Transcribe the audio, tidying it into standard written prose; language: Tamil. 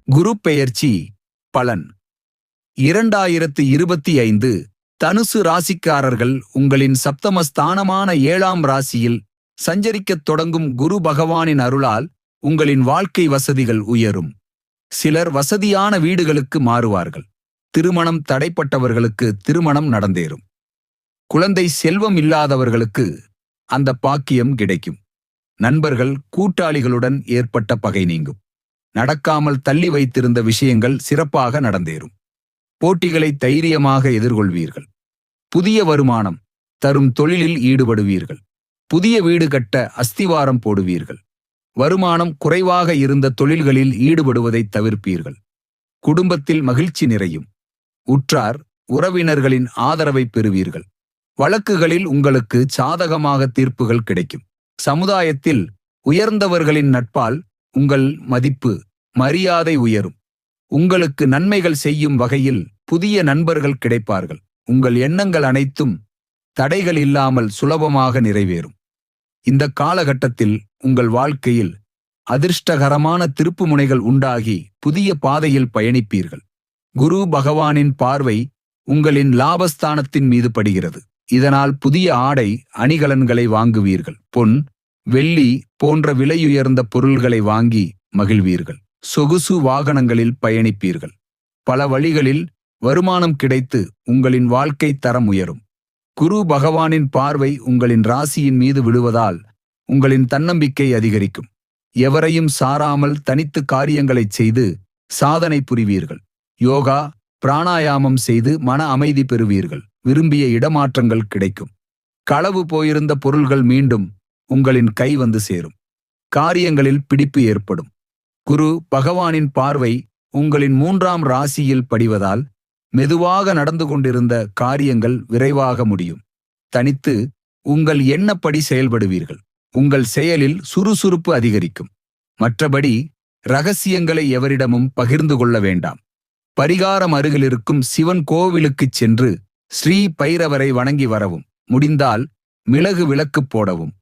குரு பெயர்ச்சி பலன் 2025 தனுசு ராசிக்காரர்கள் உங்களின் சப்தமஸ்தானமான 7ஆம் ராசியில் சஞ்சரிக்கத் தொடங்கும் குரு பகவானின் அருளால் உங்களின் வாழ்க்கை வசதிகள் உயரும். சிலர் வசதியான வீடுகளுக்கு மாறுவார்கள். திருமணம் தடைப்பட்டவர்களுக்கு திருமணம் நடந்தேறும். குழந்தை செல்வம் இல்லாதவர்களுக்கு அந்த பாக்கியம் கிடைக்கும். நண்பர்கள் கூட்டாளிகளுடன் ஏற்பட்ட பகை நீங்கும். நடக்காமல் தள்ளி வைத்திருந்த விஷயங்கள் சிறப்பாக நடந்தேறும். போட்டிகளை தைரியமாக எதிர்கொள்வீர்கள். புதிய வருமானம் தரும் தொழிலில் ஈடுபடுவீர்கள். புதிய வீடு கட்ட அஸ்திவாரம் போடுவீர்கள். வருமானம் குறைவாக இருந்த தொழில்களில் ஈடுபடுவதை தவிர்ப்பீர்கள். குடும்பத்தில் மகிழ்ச்சி நிறையும். உற்றார் உறவினர்களின் ஆதரவை பெறுவீர்கள். வழக்குகளில் உங்களுக்கு சாதகமாக தீர்ப்புகள் கிடைக்கும். சமுதாயத்தில் உயர்ந்தவர்களின் நட்பால் உங்கள் மதிப்பு மரியாதை உயரும். உங்களுக்கு நன்மைகள் செய்யும் வகையில் புதிய நண்பர்கள் கிடைப்பார்கள். உங்கள் எண்ணங்கள் அனைத்தும் தடைகள் இல்லாமல் சுலபமாக நிறைவேறும். இந்த காலகட்டத்தில் உங்கள் வாழ்க்கையில் அதிர்ஷ்டகரமான திருப்புமுனைகள் உண்டாகி புதிய பாதையில் பயணிப்பீர்கள். குரு பகவானின் பார்வை உங்களின் லாபஸ்தானத்தின் மீது படுகிறது. இதனால் புதிய ஆடை அணிகலன்களை வாங்குவீர்கள். பொன் வெள்ளி போன்ற விலையுயர்ந்த பொருள்களை வாங்கி மகிழ்வீர்கள். சொகுசு வாகனங்களில் பயணிப்பீர்கள். பல வழிகளில் வருமானம் கிடைத்து உங்களின் வாழ்க்கை தரம் உயரும். குரு பகவானின் பார்வை உங்களின் ராசியின் மீது விழுவதால் உங்களின் தன்னம்பிக்கை அதிகரிக்கும். எவரையும் சாராமல் தனித்து காரியங்களைச் செய்து சாதனை புரிவீர்கள். யோகா பிராணாயாமம் செய்து மன அமைதி பெறுவீர்கள். விரும்பிய இடமாற்றங்கள் கிடைக்கும். களவு போயிருந்த பொருள்கள் மீண்டும் உங்களின் கை வந்து சேரும். காரியங்களில் பிடிப்பு ஏற்படும். குரு பகவானின் பார்வை உங்களின் 3ஆம் ராசியில் படிவதால் மெதுவாக நடந்து கொண்டிருந்த காரியங்கள் விரைவாக முடியும். தனித்து உங்கள் எண்ணப்படி செயல்படுவீர்கள். உங்கள் செயலில் சுறுசுறுப்பு அதிகரிக்கும். மற்றபடி இரகசியங்களை எவரிடமும் பகிர்ந்து கொள்ள வேண்டாம். பரிகாரம் அருகிலிருக்கும் சிவன் கோவிலுக்குச் சென்று ஸ்ரீ பைரவரை வணங்கி வரவும். முடிந்தால் மிளகு விளக்கு போடவும்.